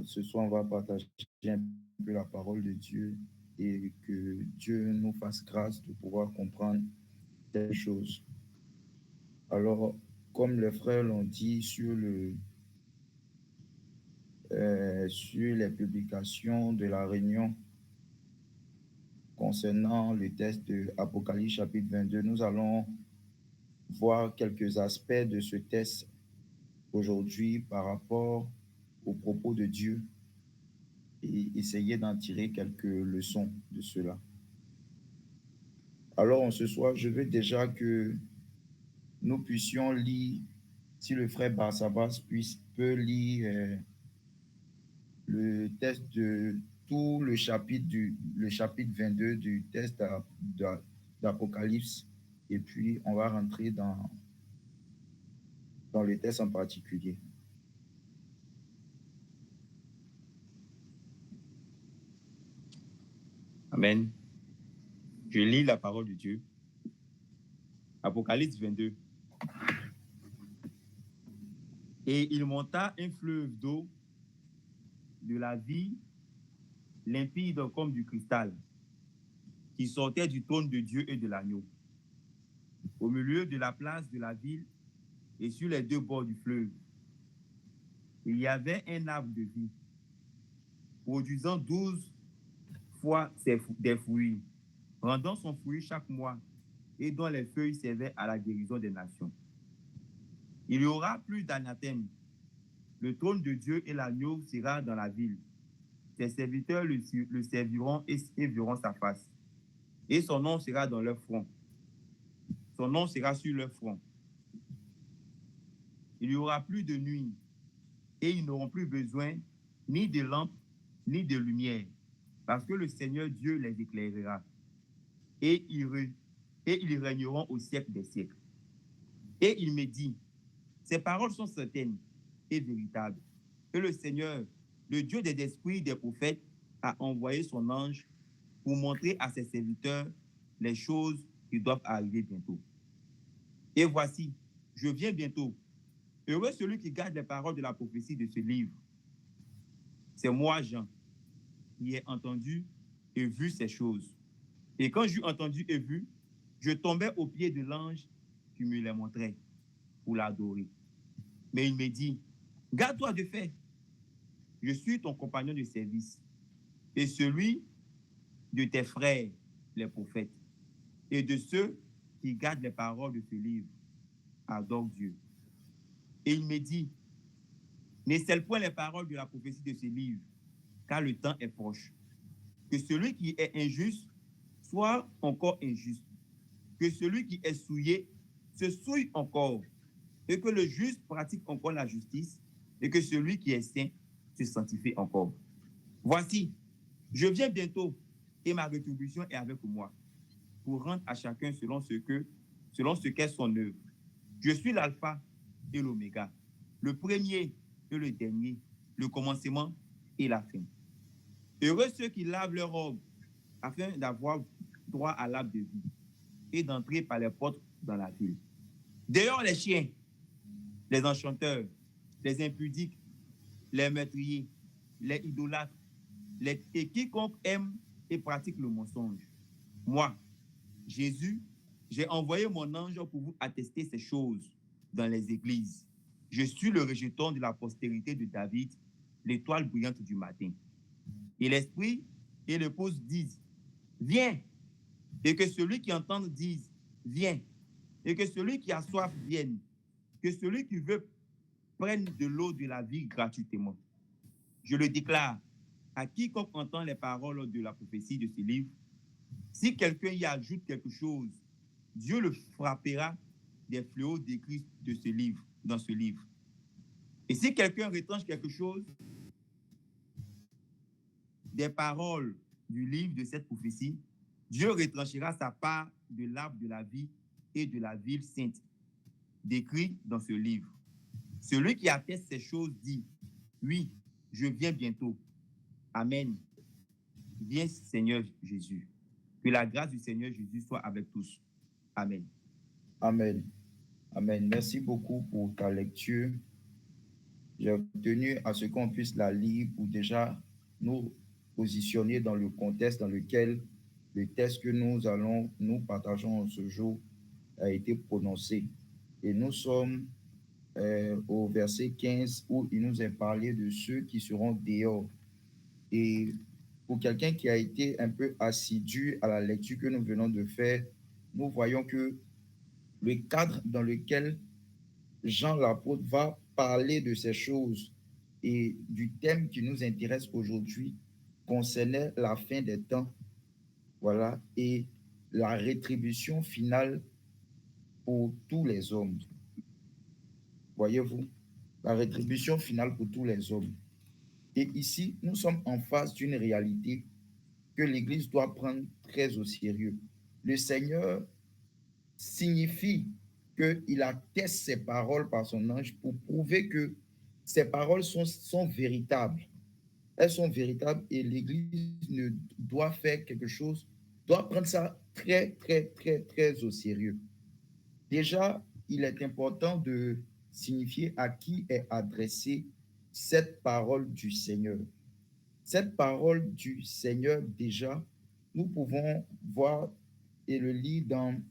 ce soir, on va partager un peu la parole de Dieu et que Dieu nous fasse grâce de pouvoir comprendre telles choses. Alors, comme les frères l'ont dit sur les publications de la réunion concernant le texte de Apocalypse chapitre 22, nous allons voir quelques aspects de ce texte aujourd'hui par rapport aux propos de Dieu et essayer d'en tirer quelques leçons de cela. Alors, ce soir, je veux déjà que nous puissions lire, si le frère Barsabas peut lire le texte de tout le chapitre 22 du texte d'Apocalypse, et puis on va rentrer dans le texte en particulier. Amen. Je lis la parole de Dieu. Apocalypse 22. Et il monta un fleuve d'eau de la vie, limpide comme du cristal, qui sortait du trône de Dieu et de l'agneau. Au milieu de la place de la ville et sur les deux bords du fleuve, il y avait un arbre de vie, produisant 12 fois des fruits, rendant son fruit chaque mois, et dont les feuilles servaient à la guérison des nations. Il y aura plus d'anathème. Le trône de Dieu et l'agneau sera dans la ville. Ses serviteurs le serviront et verront sa face. Et son nom sera dans leur front. Son nom sera sur leur front. Il n'y aura plus de nuit, et ils n'auront plus besoin ni de lampe, ni de lumière, parce que le Seigneur Dieu les éclairera. Et ils régneront au siècle des siècles. Et il me dit, ces paroles sont certaines et véritables. Et le Seigneur, le Dieu des esprits des prophètes, a envoyé son ange pour montrer à ses serviteurs les choses qui doivent arriver bientôt. Et voici, je viens bientôt. Heureux celui qui garde les paroles de la prophétie de ce livre. C'est moi, Jean, qui ai entendu et vu ces choses. Et quand j'eus entendu et vu, je tombais aux pieds de l'ange qui me les montrait pour l'adorer. Mais il me dit, garde-toi de faire. Je suis ton compagnon de service et celui de tes frères, les prophètes, et de ceux qui gardent les paroles de ce livre. Adore Dieu. Et il me dit, ne scelle point les paroles de la prophétie de ce livre, car le temps est proche. Que celui qui est injuste soit encore injuste. Que celui qui est souillé se souille encore. Et que le juste pratique encore la justice. Et que celui qui est saint se sanctifie encore. Voici, je viens bientôt et ma rétribution est avec moi pour rendre à chacun selon ce qu'est son œuvre. Je suis l'alpha et l'oméga, le premier et le dernier, le commencement et la fin. Heureux ceux qui lavent leur robe afin d'avoir droit à l'arbre de vie et d'entrer par les portes dans la ville. Dehors les chiens, les enchanteurs, les impudiques, les meurtriers, les idolâtres, et quiconque aime et pratique le mensonge. Moi, Jésus, j'ai envoyé mon ange pour vous attester ces choses dans les églises. Je suis le rejeton de la postérité de David, l'étoile brillante du matin. Et l'Esprit et l'épouse disent, viens. Et que celui qui entend dise, viens. Et que celui qui a soif vienne. Que celui qui veut prenne de l'eau de la vie gratuitement. Je le déclare à quiconque entend les paroles de la prophétie de ce livre. Si quelqu'un y ajoute quelque chose, Dieu le frappera des fléaux décrits de ce livre, dans ce livre. Et si quelqu'un retranche quelque chose des paroles du livre de cette prophétie, Dieu retranchera sa part de l'arbre de la vie et de la ville sainte, décrit dans ce livre. Celui qui atteste ces choses dit, oui, je viens bientôt. Amen. Viens, Seigneur Jésus. Que la grâce du Seigneur Jésus soit avec tous. Amen. Amen. Amen. Merci beaucoup pour ta lecture. J'ai tenu à ce qu'on puisse la lire pour déjà nous positionner dans le contexte dans lequel le texte que nous partageons ce jour a été prononcé. Et nous sommes au verset 15 où il nous est parlé de ceux qui seront dehors. Et pour quelqu'un qui a été un peu assidu à la lecture que nous venons de faire, nous voyons que le cadre dans lequel Jean l'apôtre va parler de ces choses et du thème qui nous intéresse aujourd'hui concernait la fin des temps, voilà, et la rétribution finale pour tous les hommes. Voyez-vous, la rétribution finale pour tous les hommes. Et ici, nous sommes en face d'une réalité que l'Église doit prendre très au sérieux. Le Seigneur signifie qu'il atteste ses paroles par son ange pour prouver que ces paroles sont véritables. Elles sont véritables et l'Église ne doit faire quelque chose, doit prendre ça très, très, très, très au sérieux. Déjà, il est important de signifier à qui est adressée cette parole du Seigneur. Cette parole du Seigneur, déjà, nous pouvons voir et le lire dans,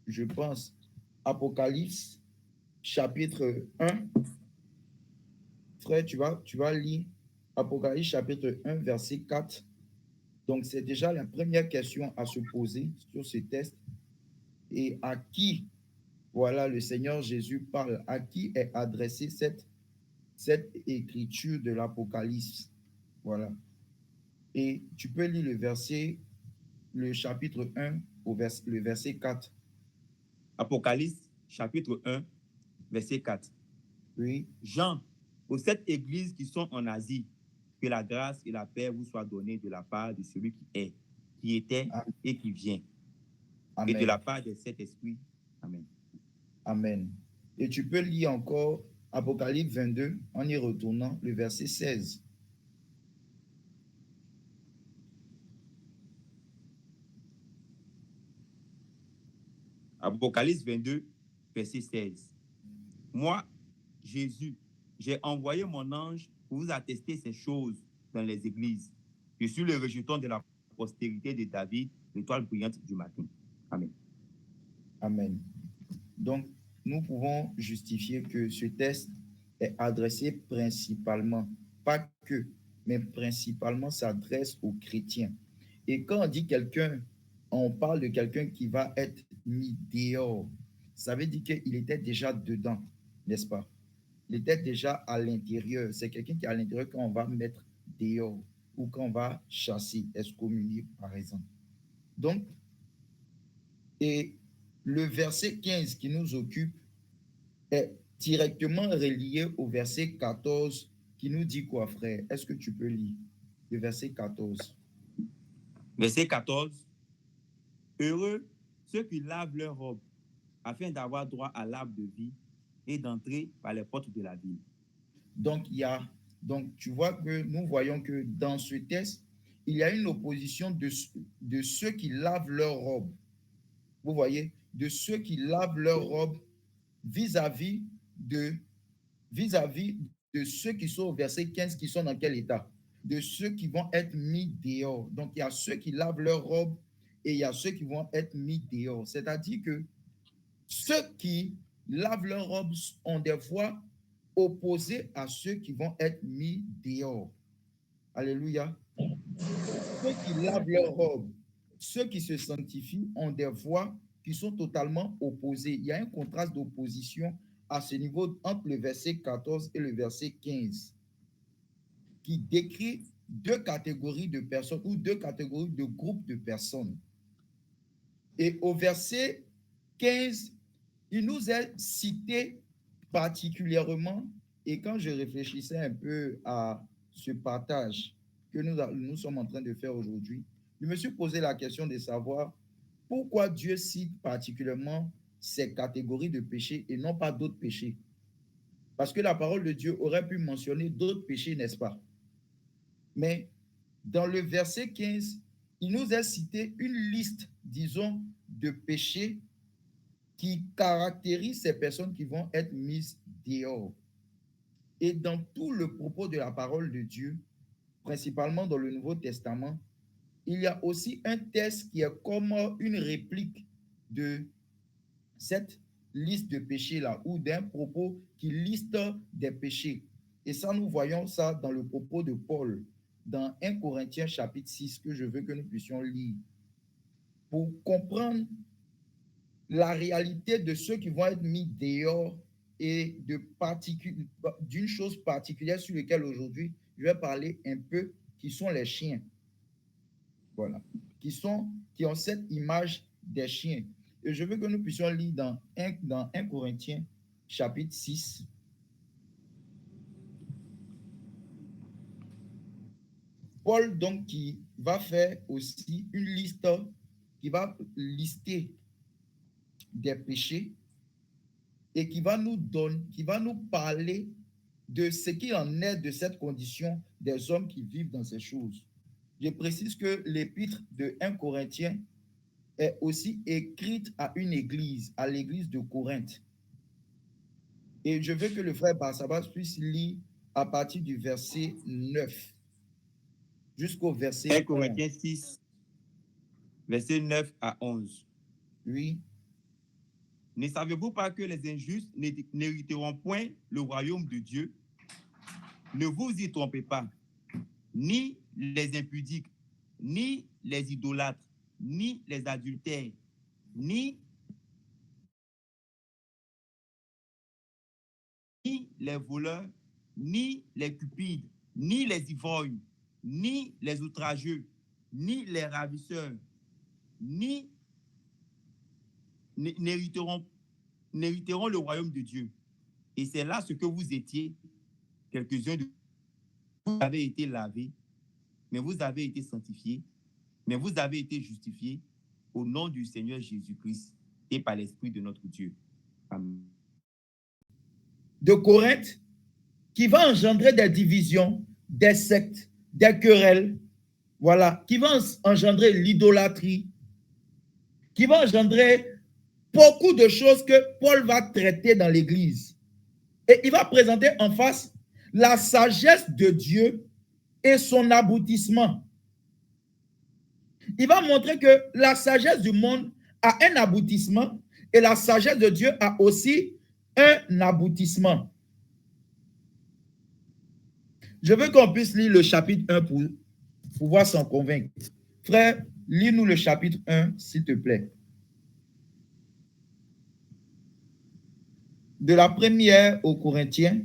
je pense, Apocalypse, chapitre 1. Frère, tu vas lire Apocalypse, chapitre 1, verset 4. Donc, c'est déjà la première question à se poser sur ce texte. Et à qui, voilà, le Seigneur Jésus parle, à qui est adressée cette écriture de l'Apocalypse. Voilà. Et tu peux lire le chapitre 1, le verset 4. Apocalypse, chapitre 1, verset 4. Oui. Jean, aux 7 églises qui sont en Asie, que la grâce et la paix vous soient données de la part de celui qui est, qui était et qui vient, Amen. et de la part des 7 esprits. Amen. Amen. Et tu peux lire encore Apocalypse 22 en y retournant le verset 16. Apocalypse 22, verset 16. Moi, Jésus, j'ai envoyé mon ange pour vous attester ces choses dans les églises. Je suis le rejeton de la postérité de David, l'étoile brillante du matin. Amen. Amen. Donc, nous pouvons justifier que ce texte est adressé principalement, pas que, mais principalement s'adresse aux chrétiens. Et quand on dit quelqu'un, on parle de quelqu'un qui va être mis dehors, ça veut dire qu'il était déjà dedans, n'est-ce pas? Il était déjà à l'intérieur. C'est quelqu'un qui est à l'intérieur qu'on va mettre dehors ou qu'on va chasser, excommunier, par exemple. Donc, et le verset 15 qui nous occupe est directement relié au verset 14 qui nous dit quoi, frère? Est-ce que tu peux lire le verset 14? Verset 14. Heureux ceux qui lavent leurs robes afin d'avoir droit à l'arbre de vie et d'entrer par les portes de la ville. Donc, tu vois que nous voyons que dans ce texte, il y a une opposition de ceux qui lavent leurs robes. Vous voyez, de ceux qui lavent leurs robes vis-à-vis de ceux qui sont au verset 15, qui sont dans quel état? De ceux qui vont être mis dehors. Donc, il y a ceux qui lavent leurs robes et il y a ceux qui vont être mis dehors. C'est-à-dire que ceux qui lavent leurs robes ont des voix opposées à ceux qui vont être mis dehors. Alléluia. Ceux qui lavent leurs robes, ceux qui se sanctifient ont des voix qui sont totalement opposées. Il y a un contraste d'opposition à ce niveau entre le verset 14 et le verset 15 qui décrit deux catégories de personnes ou deux catégories de groupes de personnes. Et au verset 15, il nous est cité particulièrement, et quand je réfléchissais un peu à ce partage que nous sommes en train de faire aujourd'hui, je me suis posé la question de savoir pourquoi Dieu cite particulièrement ces catégories de péchés et non pas d'autres péchés. Parce que la parole de Dieu aurait pu mentionner d'autres péchés, n'est-ce pas? Mais dans le verset 15, il nous a cité une liste, disons, de péchés qui caractérisent ces personnes qui vont être mises dehors. Et dans tout le propos de la parole de Dieu, principalement dans le Nouveau Testament, il y a aussi un texte qui est comme une réplique de cette liste de péchés-là, ou d'un propos qui liste des péchés. Et ça, nous voyons ça dans le propos de Paul, dans 1 Corinthiens chapitre 6, que je veux que nous puissions lire, pour comprendre la réalité de ceux qui vont être mis dehors et d'une chose particulière sur laquelle aujourd'hui, je vais parler un peu, qui sont les chiens. Voilà. Qui ont cette image des chiens. Et je veux que nous puissions lire dans 1 Corinthiens, chapitre 6. Paul, donc, qui va faire aussi une liste, qui va lister des péchés et qui va nous parler de ce qu'il en est de cette condition des hommes qui vivent dans ces choses. Je précise que l'épître de 1 Corinthiens est aussi écrite à une église, à l'église de Corinthe. Et je veux que le frère Barsabas puisse lire à partir du verset 9 jusqu'au verset 1 Corinthiens 6, verset 9 à 11. Oui. Ne savez-vous pas que les injustes n'hériteront point le royaume de Dieu? Ne vous y trompez pas. Ni les impudiques, ni les idolâtres, ni les adultères, ni les voleurs, ni les cupides, ni les ivrognes, ni les outrageux, ni les ravisseurs, n'hériteront le royaume de Dieu. Et c'est là ce que vous étiez, quelques-uns de vous avez été lavés, mais vous avez été sanctifiés, mais vous avez été justifiés au nom du Seigneur Jésus-Christ et par l'Esprit de notre Dieu. Amen. De Corinthe, qui va engendrer des divisions, des sectes, des querelles, voilà, qui va engendrer l'idolâtrie, qui va engendrer beaucoup de choses que Paul va traiter dans l'Église. Et il va présenter en face la sagesse de Dieu et son aboutissement. Il va montrer que la sagesse du monde a un aboutissement et la sagesse de Dieu a aussi un aboutissement. Je veux qu'on puisse lire le chapitre 1 pour pouvoir s'en convaincre. Frère, lis-nous le chapitre 1, s'il te plaît. De la première aux Corinthiens.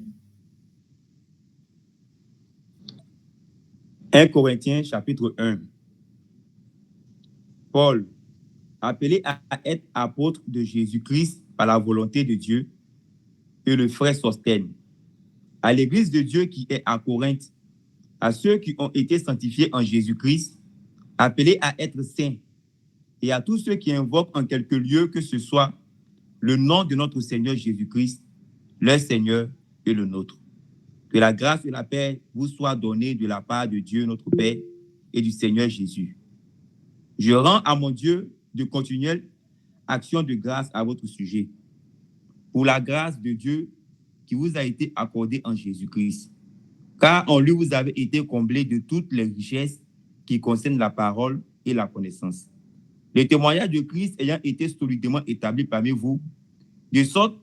1 Corinthiens, chapitre 1. Paul, appelé à être apôtre de Jésus-Christ par la volonté de Dieu, et le frère Sosthène, à l'église de Dieu qui est à Corinthe, à ceux qui ont été sanctifiés en Jésus-Christ, appelés à être saints, et à tous ceux qui invoquent en quelque lieu que ce soit le nom de notre Seigneur Jésus-Christ, leur Seigneur et le nôtre. Que la grâce et la paix vous soient données de la part de Dieu notre Père et du Seigneur Jésus. Je rends à mon Dieu de continuelles actions de grâce à votre sujet, pour la grâce de Dieu qui vous a été accordée en Jésus-Christ. Car en lui vous avez été comblés de toutes les richesses qui concernent la parole et la connaissance. Le témoignage de Christ ayant été solidement établi parmi vous, de sorte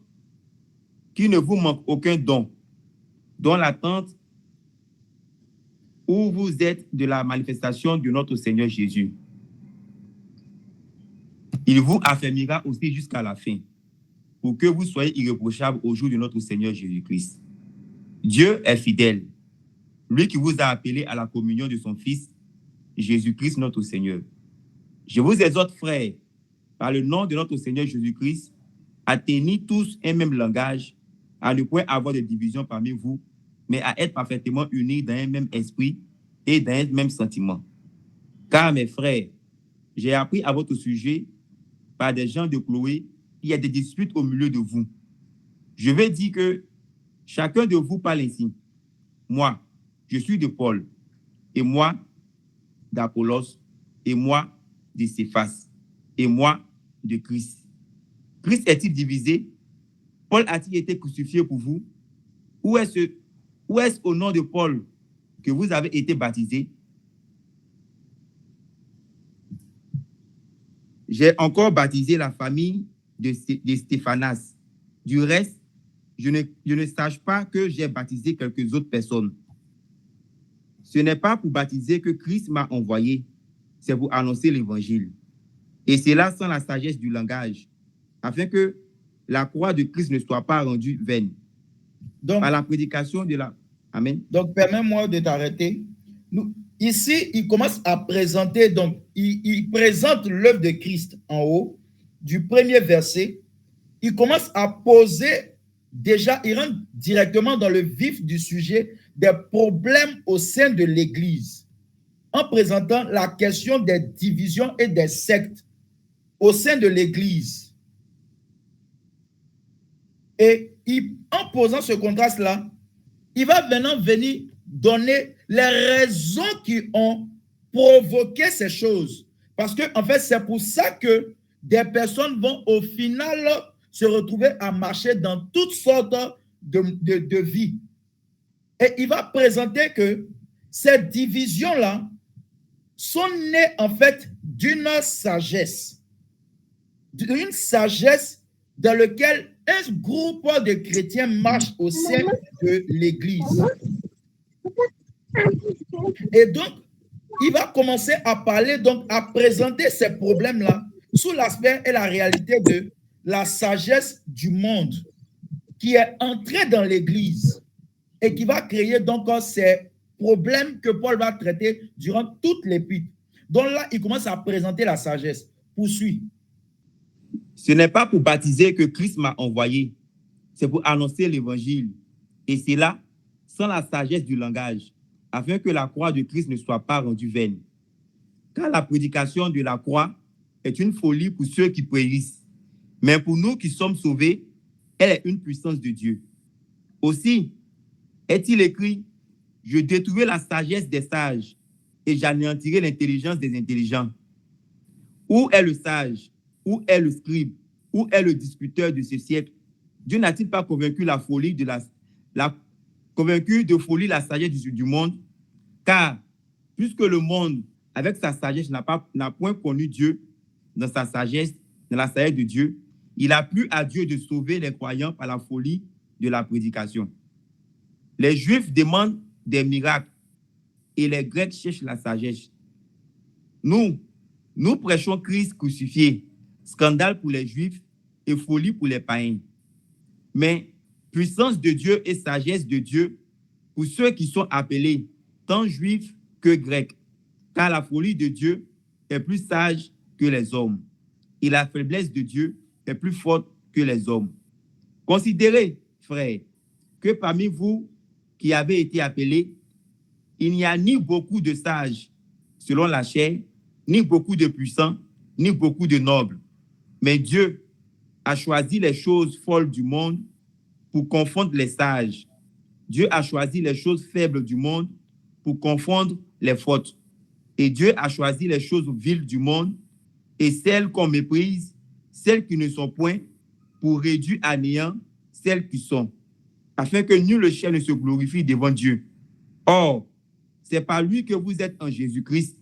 qu'il ne vous manque aucun don, dont l'attente où vous êtes de la manifestation de notre Seigneur Jésus. Il vous affermira aussi jusqu'à la fin, pour que vous soyez irréprochables au jour de notre Seigneur Jésus-Christ. Dieu est fidèle, lui qui vous a appelé à la communion de son Fils, Jésus-Christ notre Seigneur. Je vous exhorte, frères, par le nom de notre Seigneur Jésus-Christ, à tenir tous un même langage, à ne point avoir de division parmi vous, mais à être parfaitement unis dans un même esprit et dans un même sentiment. Car, mes frères, j'ai appris à votre sujet, par des gens de Chloé, il y a des disputes au milieu de vous. Je vais dire que chacun de vous parle ainsi. Moi, je suis de Paul, et moi, d'Apollos, et moi, de Céphas, et moi, de Christ. Christ est-il divisé? Paul a-t-il été crucifié pour vous? Ou est-ce Ou est-ce au nom de Paul que vous avez été baptisés? J'ai encore baptisé la famille de Stéphanas. Du reste, je ne sache pas que j'ai baptisé quelques autres personnes. Ce n'est pas pour baptiser que Christ m'a envoyé, c'est pour annoncer l'évangile. Et c'est là sans la sagesse du langage, afin que la croix de Christ ne soit pas rendue vaine. Donc, par la prédication de la... Amen. Donc, permets-moi de t'arrêter. Ici, il commence à présenter, donc, il présente l'œuvre de Christ en haut, du premier verset. Il commence à poser, déjà, il rentre directement dans le vif du sujet des problèmes au sein de l'Église, en présentant la question des divisions et des sectes au sein de l'Église. Et en posant ce contraste-là, il va maintenant venir donner les raisons qui ont provoqué ces choses. Parce que, en fait, c'est pour ça que des personnes vont au final se retrouver à marcher dans toutes sortes de vies. Et il va présenter que ces divisions-là sont nées, en fait, d'une sagesse dans laquelle un groupe de chrétiens marche au sein de l'Église. Et donc, il va commencer à parler, donc à présenter ces problèmes-là sous l'aspect et la réalité de la sagesse du monde qui est entrée dans l'Église et qui va créer donc ces problèmes que Paul va traiter durant toute l'épître. Donc là, il commence à présenter la sagesse. Poursuit. Ce n'est pas pour baptiser que Christ m'a envoyé, c'est pour annoncer l'évangile. Et c'est là, sans la sagesse du langage, afin que la croix de Christ ne soit pas rendue vaine. Car la prédication de la croix est une folie pour ceux qui périssent, mais pour nous qui sommes sauvés, elle est une puissance de Dieu. Aussi, est-il écrit, je détruirai la sagesse des sages et j'anéantirai l'intelligence des intelligents. Où est le sage? Où est le scribe? Où est le discuteur de ce siècle? Dieu n'a-t-il pas convaincu la folie de la sagesse du monde? Car, puisque le monde, avec sa sagesse, n'a point connu Dieu dans sa sagesse, dans la sagesse de Dieu, il a plu à Dieu de sauver les croyants par la folie de la prédication. Les Juifs demandent des miracles et les Grecs cherchent la sagesse. Nous prêchons Christ crucifié, scandale pour les Juifs et folie pour les païens. Mais puissance de Dieu et sagesse de Dieu pour ceux qui sont appelés, tant Juifs que Grecs, car la folie de Dieu est plus sage que les hommes, et la faiblesse de Dieu est plus forte que les hommes. Considérez, frères, que parmi vous qui avez été appelés, il n'y a ni beaucoup de sages selon la chair, ni beaucoup de puissants, ni beaucoup de nobles. Mais Dieu a choisi les choses folles du monde pour confondre les sages. Dieu a choisi les choses faibles du monde pour confondre les fortes. Et Dieu a choisi les choses viles du monde et celles qu'on méprise, celles qui ne sont point, pour réduire à néant celles qui sont, afin que nul chair ne se glorifie devant Dieu. Or, c'est par lui que vous êtes en Jésus-Christ,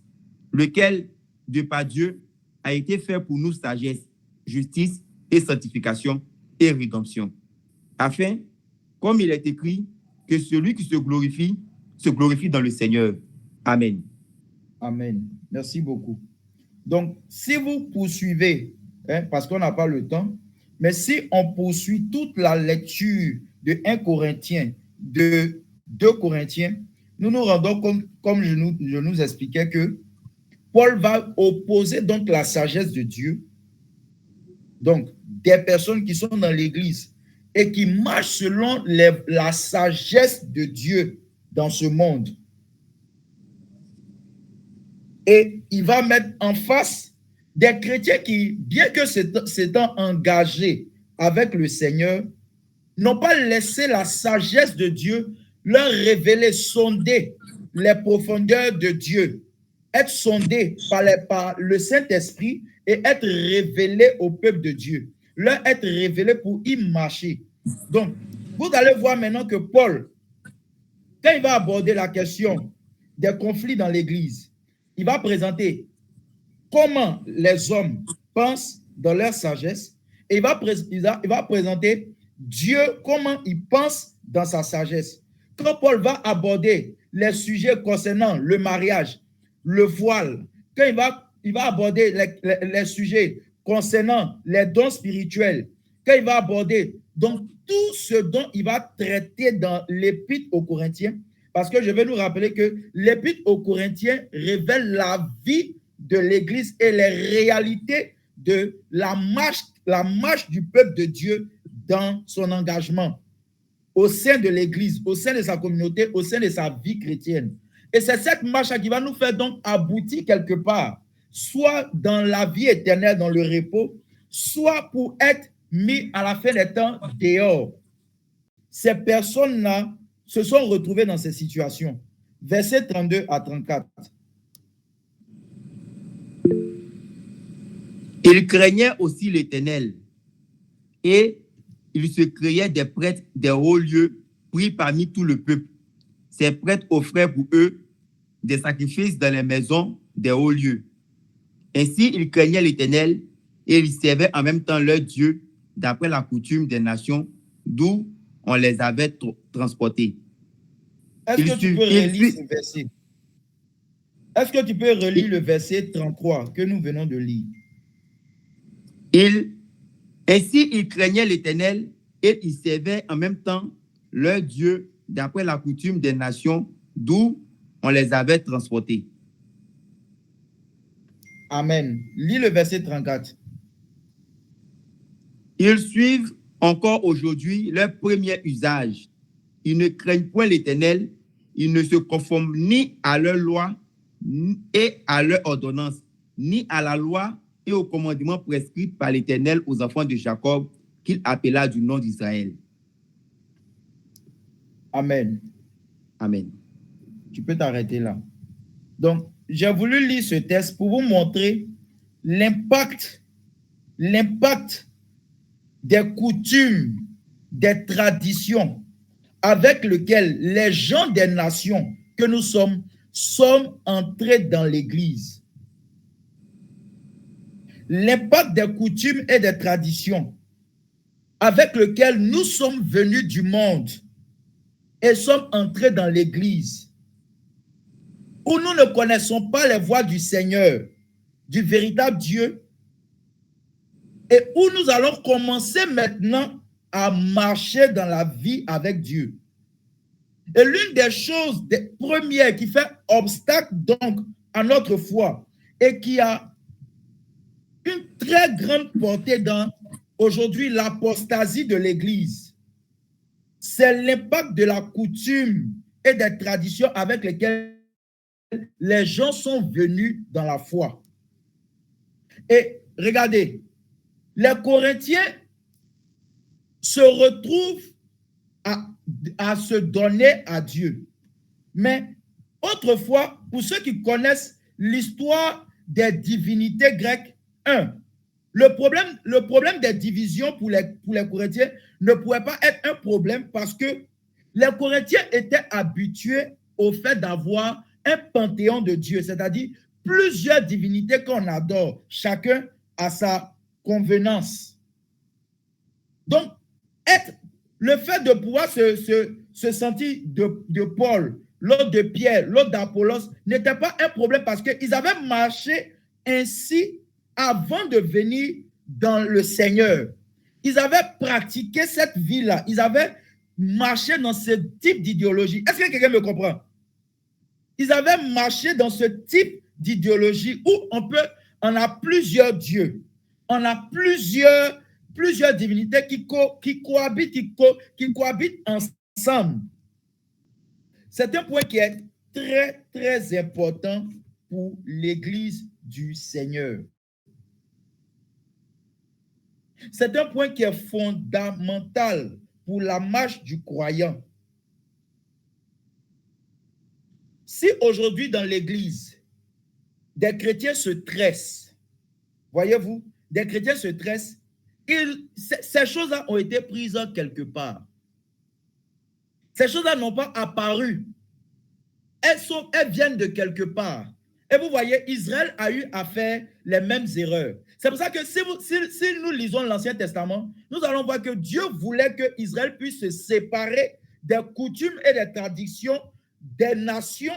lequel, de par Dieu, a été fait pour nous sagesse, justice et sanctification et rédemption. Afin, comme il est écrit, que celui qui se glorifie dans le Seigneur. Amen. Amen. Merci beaucoup. Donc, si vous poursuivez, parce qu'on n'a pas le temps, mais si on poursuit toute la lecture de 1 Corinthiens, de 2 Corinthiens, nous nous rendons compte, comme je nous expliquais, que Paul va opposer donc la sagesse de Dieu, donc des personnes qui sont dans l'Église et qui marchent selon la sagesse de Dieu dans ce monde. Et il va mettre en face des chrétiens qui, bien que s'étant engagés avec le Seigneur, n'ont pas laissé la sagesse de Dieu leur révéler, sonder les profondeurs de Dieu, être sondés par le Saint-Esprit et être révélés au peuple de Dieu, leur être révélés pour y marcher. Donc, vous allez voir maintenant que Paul quand il va aborder la question des conflits dans l'Église, il va présenter comment les hommes pensent dans leur sagesse et il va présenter Dieu, comment il pense dans sa sagesse. Quand Paul va aborder les sujets concernant le mariage, le voile, quand il va aborder les sujets concernant les dons spirituels, quand il va aborder donc tout ce dont il va traiter dans l'Épître aux Corinthiens, parce que je vais nous rappeler que l'Épître aux Corinthiens révèle la vie de l'Église et les réalités de la marche du peuple de Dieu dans son engagement au sein de l'Église, au sein de sa communauté, au sein de sa vie chrétienne. Et c'est cette marche qui va nous faire donc aboutir quelque part, soit dans la vie éternelle, dans le repos, soit pour être mis à la fin des temps dehors. Ces personnes-là se sont retrouvées dans ces situations. Versets 32 à 34. Il craignait aussi l'Éternel et il se créait des prêtres des hauts lieux pris parmi tout le peuple. Ces prêtres offraient pour eux des sacrifices dans les maisons des hauts lieux. Ainsi, ils craignaient l'Éternel et ils servaient en même temps leur Dieu d'après la coutume des nations d'où on les avait transportés. Est-ce que tu peux relire ce verset? Est-ce que tu peux relire le verset 33 que nous venons de lire? Ainsi, ils craignaient l'Éternel et ils servaient en même temps leur Dieu d'après la coutume des nations d'où on les avait transportés. Amen. Lis le verset 34. Ils suivent encore aujourd'hui leur premier usage. Ils ne craignent point l'Éternel, ils ne se conforment ni à leur loi et à leur ordonnance, ni à la loi et aux commandements prescrits par l'Éternel aux enfants de Jacob, qu'il appela du nom d'Israël. Amen. Amen. Tu peux t'arrêter là. Donc, j'ai voulu lire ce texte pour vous montrer l'impact des coutumes, des traditions avec lesquelles les gens des nations que nous sommes entrés dans l'Église. L'impact des coutumes et des traditions avec lesquelles nous sommes venus du monde et sommes entrés dans l'Église, où nous ne connaissons pas les voies du Seigneur, du véritable Dieu, et où nous allons commencer maintenant à marcher dans la vie avec Dieu. Et l'une des choses premières qui fait obstacle donc à notre foi et qui a une très grande portée dans aujourd'hui l'apostasie de l'Église, c'est l'impact de la coutume et des traditions avec lesquelles les gens sont venus dans la foi. Et regardez, les Corinthiens se retrouvent à se donner à Dieu. Mais autrefois, pour ceux qui connaissent l'histoire des divinités grecques, le problème des divisions pour les Corinthiens ne pouvait pas être un problème parce que les Corinthiens étaient habitués au fait d'avoir un panthéon de Dieu, c'est-à-dire plusieurs divinités qu'on adore, chacun à sa convenance. Donc, le fait de pouvoir se sentir de Paul, l'autre de Pierre, l'autre d'Apollos, n'était pas un problème parce qu'ils avaient marché ainsi avant de venir dans le Seigneur. Ils avaient pratiqué cette vie-là. Ils avaient marché dans ce type d'idéologie. Est-ce que quelqu'un me comprend? Ils avaient marché dans ce type d'idéologie où on a plusieurs dieux. On a plusieurs divinités qui cohabitent ensemble. C'est un point qui est très, très important pour l'Église du Seigneur. C'est un point qui est fondamental pour la marche du croyant. Si aujourd'hui dans l'Église, des chrétiens se tressent, voyez-vous, des chrétiens se tressent, ces choses-là ont été prises quelque part. Ces choses-là n'ont pas apparu elles viennent de quelque part. Et vous voyez, Israël a eu à faire les mêmes erreurs. C'est pour ça que si nous lisons l'Ancien Testament, nous allons voir que Dieu voulait que Israël puisse se séparer des coutumes et des traditions des nations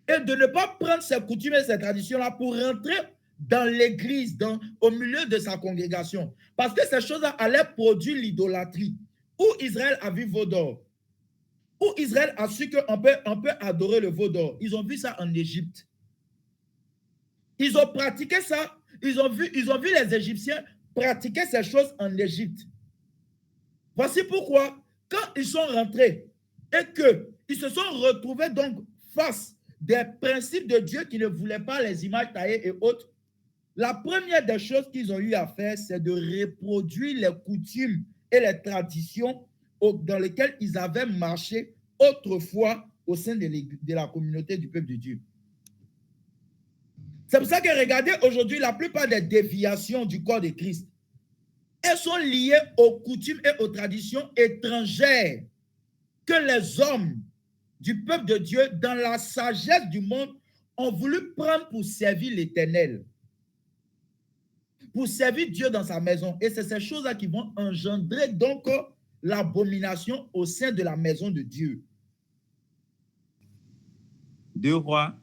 et de ne pas prendre ces coutumes et ces traditions-là pour rentrer dans l'église, au milieu de sa congrégation. Parce que ces choses-là allaient produire l'idolâtrie. Où Israël a vu veau d'or, où Israël a su qu'on peut adorer le veau d'or. Ils ont vu ça en Égypte. Ils ont pratiqué ça. Ils ont vu les Égyptiens pratiquer ces choses en Égypte. Voici pourquoi, quand ils sont rentrés et qu'ils se sont retrouvés donc face des principes de Dieu qui ne voulaient pas les images taillées et autres, la première des choses qu'ils ont eu à faire, c'est de reproduire les coutumes et les traditions dans lesquelles ils avaient marché autrefois au sein de la communauté du peuple de Dieu. C'est pour ça que regardez aujourd'hui, la plupart des déviations du corps de Christ, elles sont liées aux coutumes et aux traditions étrangères que les hommes du peuple de Dieu, dans la sagesse du monde, ont voulu prendre pour servir l'Éternel, pour servir Dieu dans sa maison. Et c'est ces choses-là qui vont engendrer donc l'abomination au sein de la maison de Dieu. 2 Rois,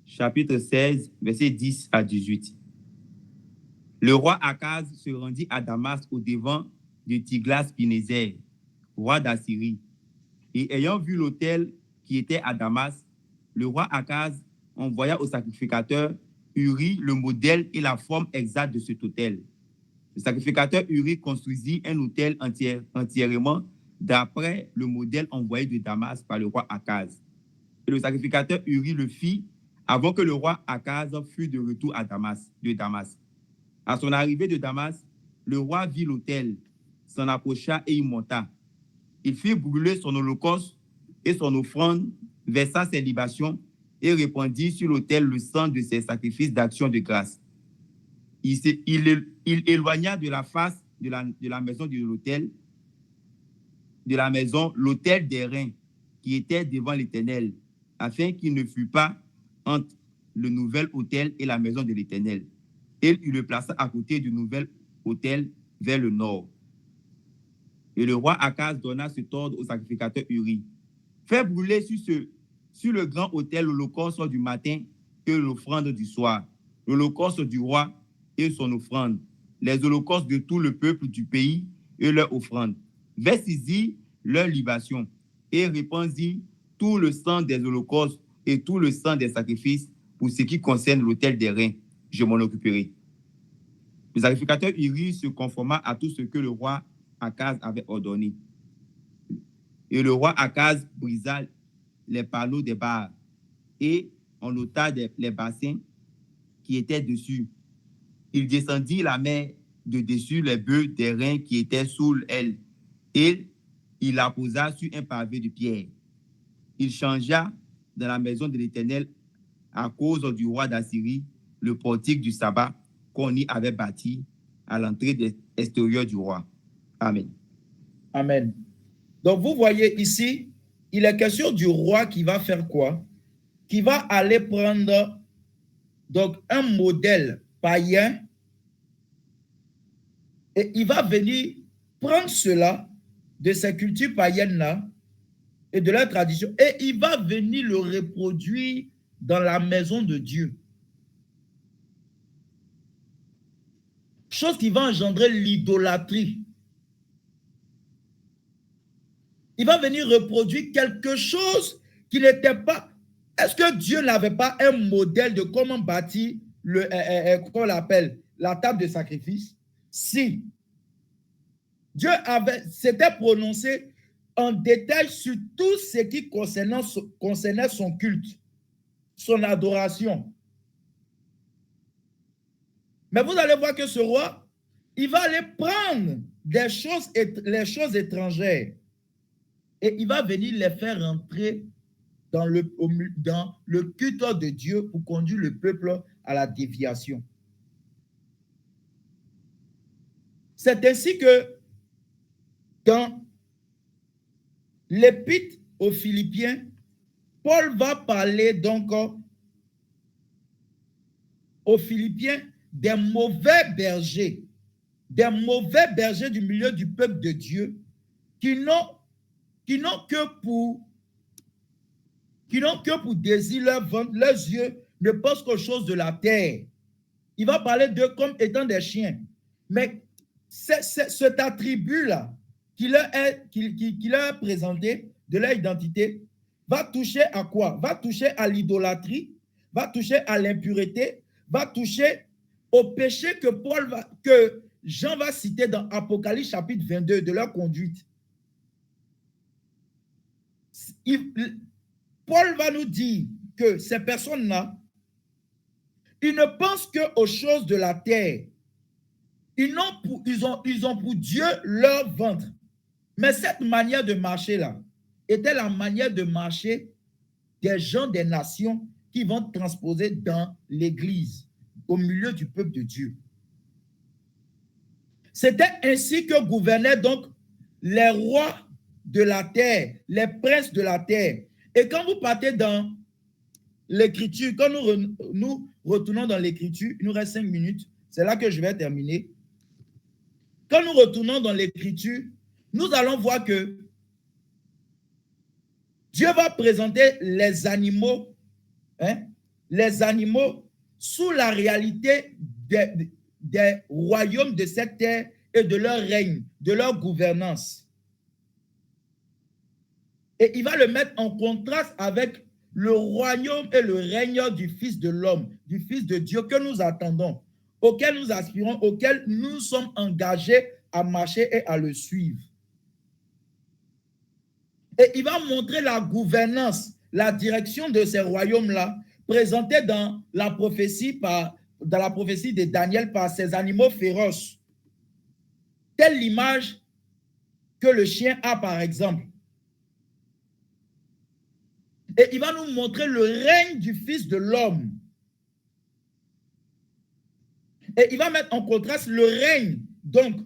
chapitre 16, versets 10 à 18. Le roi Akaz se rendit à Damas au-devant de Tiglath-Pileser, roi d'Assyrie. Et ayant vu l'autel qui était à Damas, le roi Akaz envoya au sacrificateur Uri le modèle et la forme exacte de cet autel. Le sacrificateur Uri construisit un autel entièrement d'après le modèle envoyé de Damas par le roi Akaz. Et le sacrificateur Uri le fit avant que le roi Akaz fût de retour à Damas. À son arrivée de Damas, le roi vit l'autel, s'en approcha et y monta. Il fit brûler son holocauste et son offrande, versa ses libations et répandit sur l'autel le sang de ses sacrifices d'action de grâce. Il éloigna de la face de la maison de l'autel, l'autel des reins qui était devant l'Éternel, afin qu'il ne fût pas entre le nouvel autel et la maison de l'Éternel. Et il le plaça à côté du nouvel autel vers le nord. Et le roi Akaz donna cet ordre au sacrificateur Uri. Fais brûler sur le grand autel l'holocauste du matin et l'offrande du soir, l'holocauste du roi et son offrande, les holocaustes de tout le peuple du pays et leur offrande. Versis-y leur libation et répandis tout le sang des holocaustes et tout le sang des sacrifices pour ce qui concerne l'autel des reins. Je m'en occuperai. Le sacrificateur Uri se conforma à tout ce que le roi Akaz avait ordonné. Et le roi Akaz brisa les panneaux des barres et on ôta les bassins qui étaient dessus. Il descendit la mer de dessus les bœufs des reins qui étaient sous elle et il la posa sur un pavé de pierre. Il changea dans la maison de l'Éternel à cause du roi d'Assyrie le portique du sabbat qu'on y avait bâti à l'entrée extérieure du roi. Amen. Amen. Donc, vous voyez ici, il est question du roi qui va faire quoi? Qui va aller prendre donc un modèle païen et il va venir prendre cela de ces cultures païennes-là et de leur tradition et il va venir le reproduire dans la maison de Dieu. Chose qui va engendrer l'idolâtrie. Il va venir reproduire quelque chose qui n'était pas... Est-ce que Dieu n'avait pas un modèle de comment bâtir qu'on l'appelle la table de sacrifice? Si. Dieu s'était prononcé en détail sur tout ce qui concernait son culte, son adoration. Mais vous allez voir que ce roi, il va aller prendre les choses étrangères et il va venir les faire rentrer dans le culte de Dieu pour conduire le peuple à la déviation. C'est ainsi que dans l'épître aux Philippiens, Paul va parler donc aux Philippiens des mauvais bergers du milieu du peuple de Dieu qui n'ont que pour désir leur ventre, leurs yeux ne pensent qu'aux choses de la terre. Il va parler d'eux comme étant des chiens. Mais cet attribut-là qui leur est présenté de leur identité va toucher à quoi? Va toucher à l'idolâtrie, va toucher à l'impureté, va toucher au péché que Jean va citer dans Apocalypse chapitre 22 de leur conduite. Paul va nous dire que ces personnes-là, ils ne pensent qu'aux choses de la terre. Ils ont pour Dieu leur ventre. Mais cette manière de marcher-là était la manière de marcher des gens des nations qui vont transposer dans l'Église, au milieu du peuple de Dieu. C'était ainsi que gouvernaient donc les rois de la terre, les princes de la terre. Et quand vous partez dans l'Écriture, quand nous retournons dans l'Écriture, il nous reste 5 minutes, c'est là que je vais terminer. Quand nous retournons dans l'Écriture, nous allons voir que Dieu va présenter les animaux sous la réalité des royaumes de cette terre et de leur règne, de leur gouvernance. Et il va le mettre en contraste avec le royaume et le règne du Fils de l'homme, du Fils de Dieu que nous attendons, auquel nous aspirons, auquel nous sommes engagés à marcher et à le suivre. Et il va montrer la gouvernance, la direction de ces royaumes-là, présentée dans la prophétie de Daniel par ces animaux féroces. Telle l'image que le chien a, par exemple. Et il va nous montrer le règne du Fils de l'homme. Et il va mettre en contraste le règne, donc,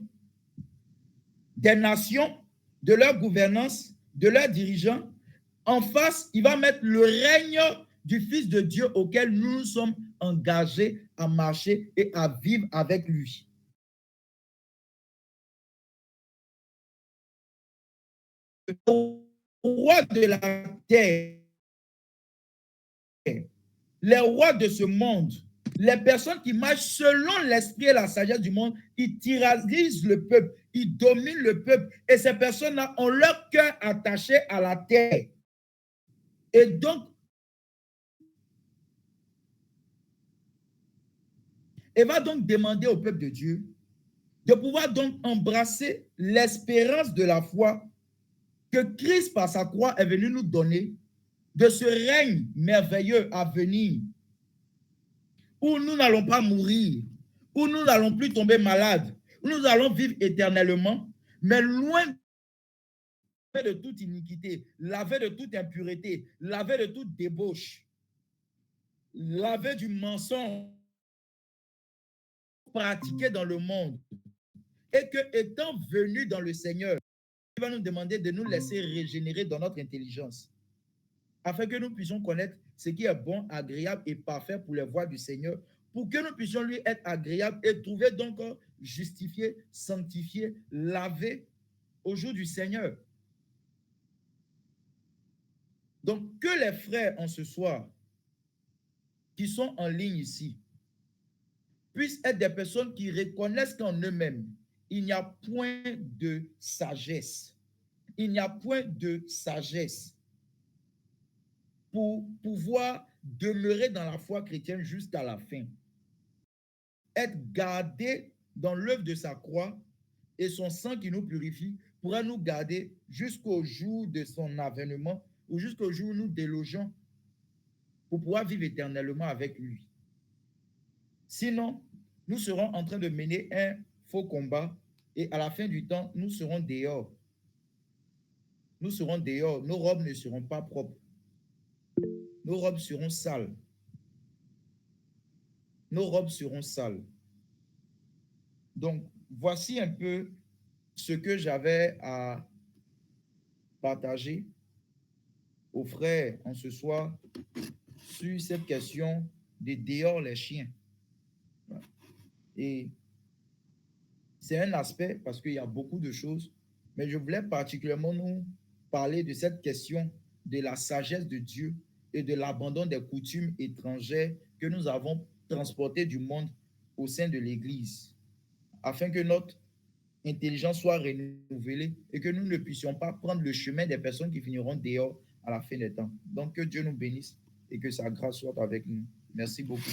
des nations, de leur gouvernance, de leurs dirigeants. En face, il va mettre le règne du Fils de Dieu auquel nous sommes engagés à marcher et à vivre avec lui. Le roi de la terre, les rois de ce monde, les personnes qui marchent selon l'esprit et la sagesse du monde, ils tyrannisent le peuple, ils dominent le peuple. Et ces personnes-là ont leur cœur attaché à la terre. Et donc, elle va donc demander au peuple de Dieu de pouvoir donc embrasser l'espérance de la foi que Christ, par sa croix, est venu nous donner, de ce règne merveilleux à venir, où nous n'allons pas mourir, où nous n'allons plus tomber malades, où nous allons vivre éternellement, mais loin de toute iniquité, lavé de toute impureté, lavé de toute débauche, lavé du mensonge pratiqué dans le monde, et que, étant venu dans le Seigneur, il va nous demander de nous laisser régénérer dans notre intelligence, afin que nous puissions connaître ce qui est bon, agréable et parfait pour les voies du Seigneur, pour que nous puissions lui être agréables et trouver donc justifié, sanctifié, lavé au jour du Seigneur. Donc, que les frères en ce soir qui sont en ligne ici puissent être des personnes qui reconnaissent qu'en eux-mêmes, il n'y a point de sagesse. Il n'y a point de sagesse pour pouvoir demeurer dans la foi chrétienne jusqu'à la fin. Être gardé dans l'œuvre de sa croix et son sang qui nous purifie pourra nous garder jusqu'au jour de son avènement ou jusqu'au jour où nous délogeons pour pouvoir vivre éternellement avec lui. Sinon, nous serons en train de mener un faux combat et à la fin du temps, nous serons dehors. Nous serons dehors. Nos robes ne seront pas propres. Nos robes seront sales. Nos robes seront sales. Donc, voici un peu ce que j'avais à partager. aux frères en ce soir sur cette question de dehors les chiens. Et c'est un aspect parce qu'il y a beaucoup de choses, mais je voulais particulièrement nous parler de cette question de la sagesse de Dieu et de l'abandon des coutumes étrangères que nous avons transportées du monde au sein de l'Église, afin que notre intelligence soit renouvelée et que nous ne puissions pas prendre le chemin des personnes qui finiront dehors à la fin des temps. Donc, que Dieu nous bénisse et que sa grâce soit avec nous. Merci beaucoup.